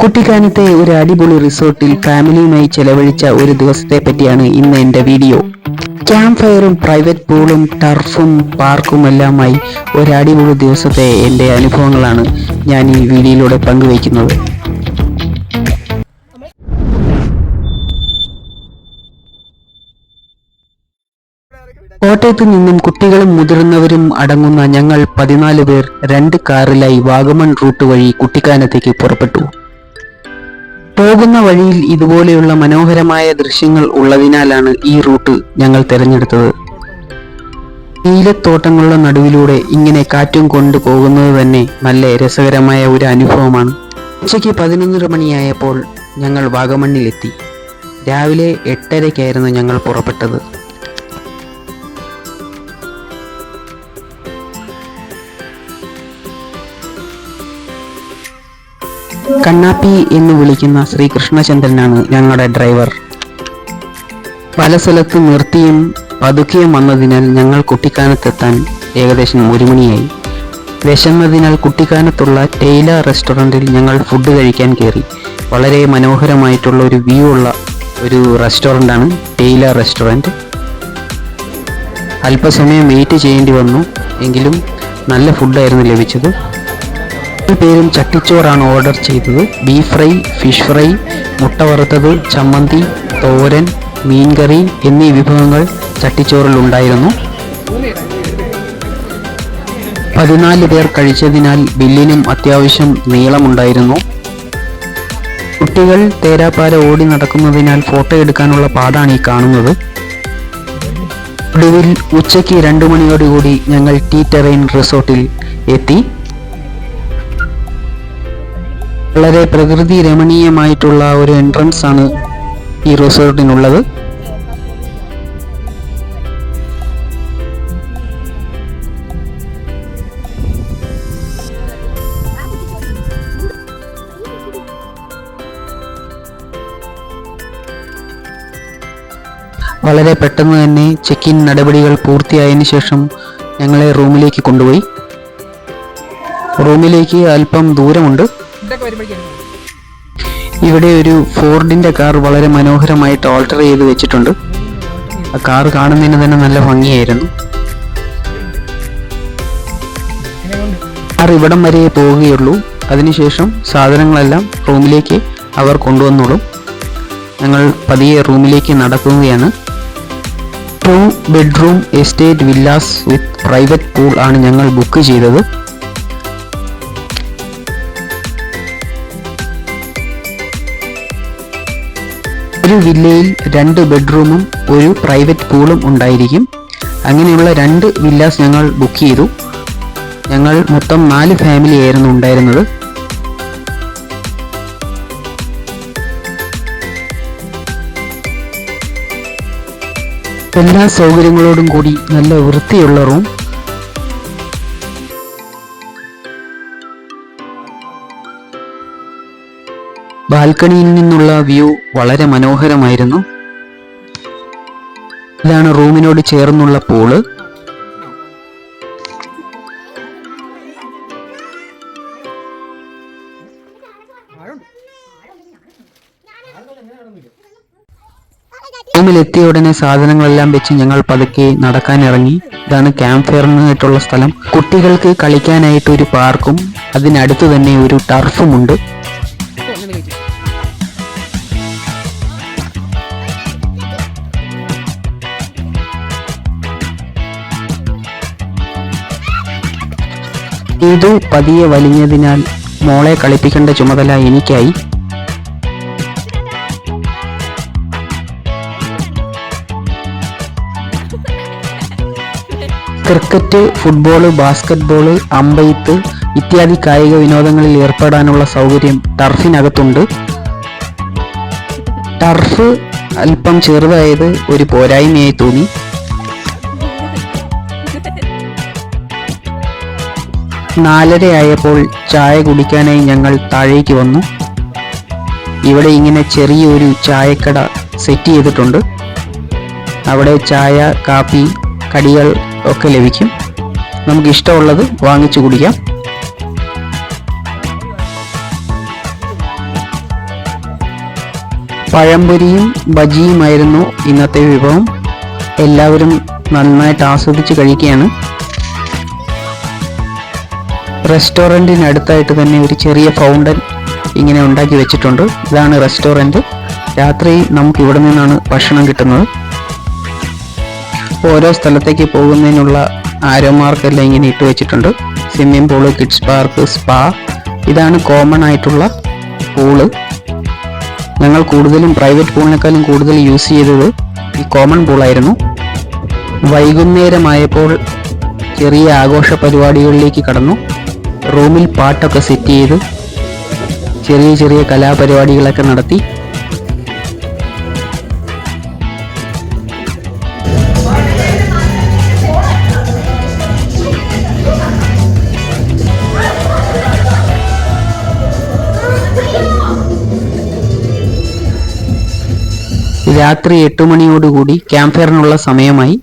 കുട്ടിക്കാനത്തെ ഒരു അടിപൊളി റിസോർട്ടിൽ ഫാമിലിയുമായി ചെലവഴിച്ച ഒരു ദിവസത്തെ പറ്റിയാണ് ഇന്ന് എൻ്റെ വീഡിയോ. ക്യാമ്പ് ഫയറും പ്രൈവറ്റ് പൂളും ടർഫും പാർക്കുമെല്ലാമായി ഒരു അടിപൊളി ദിവസത്തെ എൻ്റെ അനുഭവങ്ങളാണ് ഞാൻ ഈ വീഡിയോയിലൂടെ പങ്കുവയ്ക്കുന്നത്. കോട്ടയത്ത് നിന്നും കുട്ടികളും മുതിർന്നവരും അടങ്ങുന്ന ഞങ്ങൾ 14 പേർ 2 കാറിലായി വാഗമൺ റൂട്ട് വഴി കുട്ടിക്കാനത്തേക്ക് പുറപ്പെട്ടു. പോകുന്ന വഴിയിൽ ഇതുപോലെയുള്ള മനോഹരമായ ദൃശ്യങ്ങൾ ഉള്ളതിനാലാണ് ഈ റൂട്ട് ഞങ്ങൾ തിരഞ്ഞെടുത്തത്. നീലത്തോട്ടങ്ങളുടെ നടുവിലൂടെ ഇങ്ങനെ കാറ്റും കൊണ്ട് പോകുന്നത് തന്നെ നല്ല രസകരമായ ഒരു അനുഭവമാണ്. ഉച്ചയ്ക്ക് 11 മണിയായപ്പോൾ ഞങ്ങൾ വാഗമണ്ണിലെത്തി. രാവിലെ 8:30-ക്കായിരുന്നു ഞങ്ങൾ പുറപ്പെട്ടത്. കണ്ണാപ്പി എന്ന് വിളിക്കുന്ന ശ്രീ കൃഷ്ണചന്ദ്രനാണ് ഞങ്ങളുടെ ഡ്രൈവർ. പല സ്ഥലത്ത് നിർത്തിയും പതുക്കെയും വന്നതിനാൽ ഞങ്ങൾ കുട്ടിക്കാനത്തെത്താൻ ഏകദേശം 1 മണിയായി. വിശന്നതിനാൽ കുട്ടിക്കാനത്തുള്ള ടൈല റെസ്റ്റോറൻറ്റിൽ ഞങ്ങൾ ഫുഡ് കഴിക്കാൻ കയറി. വളരെ മനോഹരമായിട്ടുള്ള ഒരു വ്യൂ ഉള്ള ഒരു റെസ്റ്റോറൻ്റാണ് ടൈല റെസ്റ്റോറൻറ്റ്. അല്പസമയം വെയിറ്റ് ചെയ്യേണ്ടി വന്നു, എങ്കിലും നല്ല ഫുഡായിരുന്നു ലഭിച്ചത്. പേരും ചട്ടിച്ചോറാണ് ഓർഡർ ചെയ്തത്. ബീഫ് ഫ്രൈ, ഫിഷ് ഫ്രൈ, മുട്ട വറുത്തത്, ചമ്മന്തി, തോരൻ, മീൻകറി എന്നീ വിഭവങ്ങൾ ചട്ടിച്ചോറിൽ ഉണ്ടായിരുന്നു. 14 പേർ കഴിച്ചതിനാൽ ബില്ലിനും അത്യാവശ്യം നീളമുണ്ടായിരുന്നു. കുട്ടികൾ തേരാപ്പാര ഓടി നടക്കുന്നതിനാൽ ഫോട്ടോ എടുക്കാനുള്ള പാടാണ് ഈ കാണുന്നത്. ഒടുവിൽ ഉച്ചയ്ക്ക് 2 മണിയോടുകൂടി ഞങ്ങൾ ടീ ടെറൈൻ റിസോർട്ടിൽ എത്തി. വളരെ പ്രകൃതി രമണീയമായിട്ടുള്ള ഒരു എൻട്രൻസ് ആണ് ഈ റിസോർട്ടിനുള്ളത്. വളരെ പെട്ടെന്ന് തന്നെ ചെക്ക് ഇൻ നടപടികൾ പൂർത്തിയായതിനു ശേഷം ഞങ്ങളെ റൂമിലേക്ക് കൊണ്ടുപോയി. റൂമിലേക്ക് അല്പം ദൂരമുണ്ട്. ഇവിടെ ഒരു ഫോർഡിന്റെ കാർ വളരെ മനോഹരമായിട്ട് ഓൾട്ടർ ചെയ്ത് വെച്ചിട്ടുണ്ട്. ആ കാർ കാണുന്നതിന് തന്നെ നല്ല ഭംഗിയായിരുന്നു. കാർ ഇവിടം വരെ പോവുകയുള്ളൂ. അതിനുശേഷം സാധനങ്ങളെല്ലാം റൂമിലേക്ക് അവർ കൊണ്ടുവന്നോളും. ഞങ്ങൾ പതിയെ റൂമിലേക്ക് നടക്കുകയാണ്. 2 ബെഡ്റൂം എസ്റ്റേറ്റ് വില്ലാസ് വിത്ത് പ്രൈവറ്റ് പൂൾ ആണ് ഞങ്ങൾ ബുക്ക് ചെയ്തത്. ഒരു വില്ലയിൽ 2 ബെഡ്റൂമും ഒരു പ്രൈവറ്റ് പൂളും ഉണ്ടായിരിക്കും. അങ്ങനെയുള്ള 2 വില്ലാസ് ഞങ്ങൾ ബുക്ക് ചെയ്തു. ഞങ്ങൾ മൊത്തം 4 ഫാമിലി ആയിരുന്നു ഉണ്ടായിരുന്നത്. എല്ലാ സൗകര്യങ്ങളോടും കൂടി നല്ല വൃത്തിയുള്ള റൂം. ബാൽക്കണിയിൽ നിന്നുള്ള വ്യൂ വളരെ മനോഹരമായിരുന്നു. ഇതാണ് റൂമിനോട് ചേർന്നുള്ള പൂള്. റൂമിലെത്തിയ ഉടനെ സാധനങ്ങളെല്ലാം വെച്ച് ഞങ്ങൾ പതുക്കെ നടക്കാനിറങ്ങി. ഇതാണ് ക്യാമ്പ് ഫയറിനായിട്ടുള്ള സ്ഥലം. കുട്ടികൾക്ക് കളിക്കാനായിട്ട് ഒരു പാർക്കും അതിനടുത്ത് തന്നെ ഒരു ടർഫുമുണ്ട്. ഇത് പതിയെ വലിഞ്ഞതിനാൽ മോളെ കളിപ്പിക്കേണ്ട ചുമതല എനിക്കായി. ക്രിക്കറ്റ്, ഫുട്ബോള്, ബാസ്കറ്റ്ബോള്, അമ്പെയ്ത്ത് ഇത്യാദി കായിക വിനോദങ്ങളിൽ ഏർപ്പെടാനുള്ള സൗകര്യം ടർഫിനകത്തുണ്ട്. ടർഫ് അല്പം ചെറുതായത് ഒരു പോരായ്മയായി തോന്നി. നാലരയായപ്പോൾ ചായ കുടിക്കാനായി ഞങ്ങൾ താഴേക്ക് വന്നു. ഇവിടെ ഇങ്ങനെ ചെറിയൊരു ചായക്കട സെറ്റ് ചെയ്തിട്ടുണ്ട്. അവിടെ ചായ, കാപ്പി, കടികൾ ഒക്കെ ലഭിക്കും. നമുക്ക് ഇഷ്ടമുള്ളത് വാങ്ങിച്ചു കുടിക്കാം. പഴംപൊരിയും ബജിയുമായിരുന്നു ഇന്നത്തെ വിഭവം. എല്ലാവരും നന്നായിട്ട് ആസ്വദിച്ച് കഴിക്കുകയാണ്. റെസ്റ്റോറൻറ്റിനടുത്തായിട്ട് തന്നെ ഒരു ചെറിയ ഫൗണ്ടൻ ഇങ്ങനെ ഉണ്ടാക്കി വെച്ചിട്ടുണ്ട്. ഇതാണ് റെസ്റ്റോറൻറ്റ്. രാത്രി നമുക്ക് ഇവിടെ നിന്നാണ് ഭക്ഷണം കിട്ടുന്നത്. ഓരോ സ്ഥലത്തേക്ക് പോകുന്നതിനുള്ള ആരോ മാർക്കെല്ലാം ഇങ്ങനെ ഇട്ട് വെച്ചിട്ടുണ്ട്. Swimming pool, kids park, spa. ഇതാണ് കോമൺ ആയിട്ടുള്ള പൂള്. ഞങ്ങൾ കൂടുതലും പ്രൈവറ്റ് പൂളിനേക്കാളും കൂടുതൽ യൂസ് ചെയ്തത് ഈ കോമൺ പൂളായിരുന്നു. വൈകുന്നേരമായപ്പോൾ ചെറിയ ആഘോഷ പരിപാടികളിലേക്ക് കടന്നു. റൂമിൽ പാട്ടൊക്കെ സെറ്റ് ചെയ്ത് ചെറിയ ചെറിയ കലാപരിപാടികളൊക്കെ നടത്തി. രാത്രി 8 മണിയോടുകൂടി ക്യാമ്പ് ഫയറിനുള്ള സമയമായി.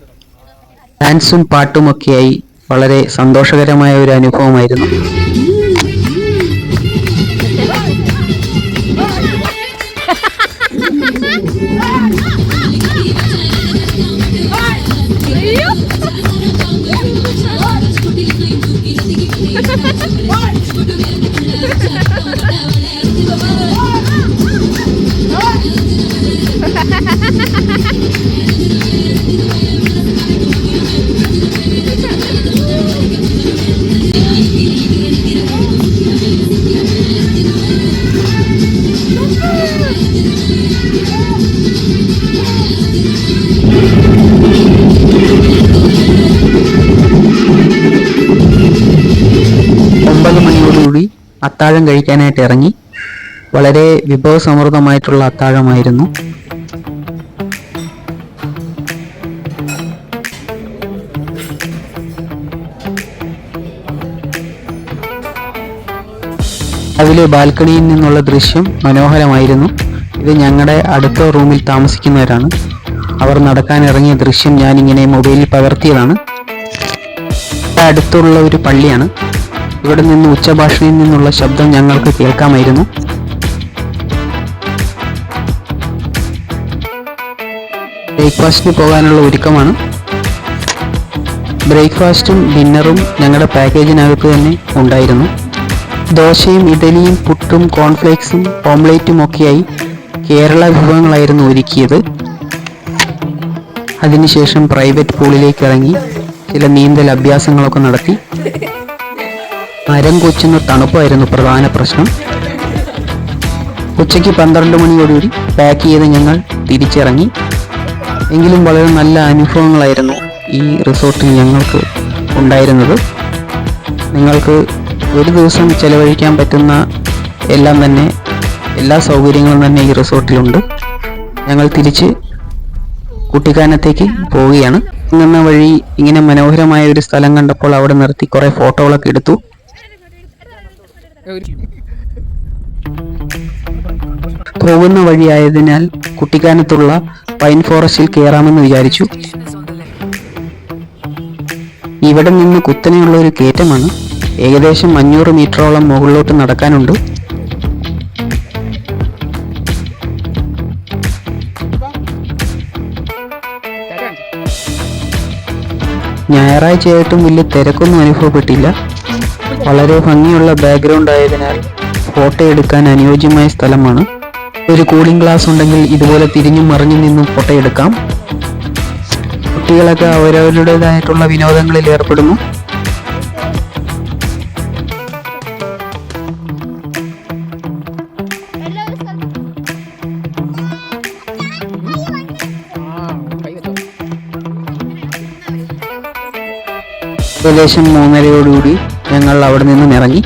ഡാൻസും പാട്ടുമൊക്കെയായി വളരെ സന്തോഷകരമായ ഒരു അനുഭവമായിരുന്നു. അത്താഴം കഴിക്കാനായിട്ട് ഇറങ്ങി. വളരെ വിഭവസമൃദ്ധമായിട്ടുള്ള അത്താഴമായിരുന്നു. രാവിലെ ബാൽക്കണിയിൽ നിന്നുള്ള ദൃശ്യം മനോഹരമായിരുന്നു. ഇത് ഞങ്ങളുടെ അടുത്ത റൂമിൽ താമസിക്കുന്നവരാണ്. അവർ നടക്കാൻ ഇറങ്ങിയ ദൃശ്യം ഞാനിങ്ങനെ മൊബൈലിൽ പകർത്തിയതാണ്. അടുത്തുള്ള ഒരു പള്ളിയാണ്. ഇവിടെ നിന്ന് ഉച്ചഭാഷണിയിൽ നിന്നുള്ള ശബ്ദം ഞങ്ങൾക്ക് കേൾക്കാമായിരുന്നു. ബ്രേക്ക്ഫാസ്റ്റിന് പോകാനുള്ള ഒരുക്കമാണ്. ബ്രേക്ക്ഫാസ്റ്റും ഡിന്നറും ഞങ്ങളുടെ പാക്കേജിനകത്ത് തന്നെ ഉണ്ടായിരുന്നു. ദോശയും ഇഡലിയും പുട്ടും കോൺഫ്ലേക്സും ഓംലേറ്റും ഒക്കെയായി കേരള വിഭവങ്ങളായിരുന്നു ഒരുക്കിയത്. അതിനുശേഷം പ്രൈവറ്റ് പൂളിലേക്ക് ഇറങ്ങി ചില നീന്തൽ അഭ്യാസങ്ങളൊക്കെ നടത്തി. മരം കൊച്ചുന്ന തണുപ്പായിരുന്നു പ്രധാന പ്രശ്നം. ഉച്ചയ്ക്ക് 12 മണിയോടുകൂടി പാക്ക് ചെയ്ത് ഞങ്ങൾ തിരിച്ചിറങ്ങി. എങ്കിലും വളരെ നല്ല അനുഭവങ്ങളായിരുന്നു ഈ റിസോർട്ടിൽ ഞങ്ങൾക്ക് ഉണ്ടായിരുന്നത്. നിങ്ങൾക്ക് ഒരു ദിവസം ചെലവഴിക്കാൻ പറ്റുന്ന എല്ലാ സൗകര്യങ്ങളും തന്നെ ഈ റിസോർട്ടിലുണ്ട്. ഞങ്ങൾ തിരിച്ച് കുട്ടിക്കാനത്തേക്ക് പോവുകയാണ്. ഇങ്ങനെ വഴി ഇങ്ങനെ മനോഹരമായ ഒരു സ്ഥലം കണ്ടപ്പോൾ അവിടെ നിർത്തി കുറേ ഫോട്ടോകളൊക്കെ എടുത്തു. പോകുന്ന വഴിയായതിനാൽ കുട്ടിക്കാനത്തുള്ള പൈൻ ഫോറസ്റ്റിൽ കയറാമെന്ന് വിചാരിച്ചു. ഇവിടെ നിന്ന് കുത്തനെയുള്ള ഒരു കയറ്റമാണ്. ഏകദേശം 500 മീറ്ററോളം മുകളിലോട്ട് നടക്കാനുണ്ട്. ഞായറാഴ്ചയായിട്ടും വലിയ തിരക്കൊന്നും അനുഭവപ്പെട്ടില്ല. വളരെ ഭംഗിയുള്ള ബാക്ക്ഗ്രൗണ്ട് ആയതിനാൽ ഫോട്ടോ എടുക്കാൻ അനുയോജ്യമായ സ്ഥലമാണ്. ഒരു കൂളിംഗ് ഗ്ലാസ് ഉണ്ടെങ്കിൽ ഇതുപോലെ തിരിഞ്ഞും മറിഞ്ഞു നിന്നും ഫോട്ടോ എടുക്കാം. കുട്ടികളൊക്കെ അവരവരുടേതായിട്ടുള്ള വിനോദങ്ങളിൽ ഏർപ്പെടുന്നു. ഏകദേശം 3:30 ഞങ്ങൾ അവിടെ നിന്നും ഇറങ്ങി.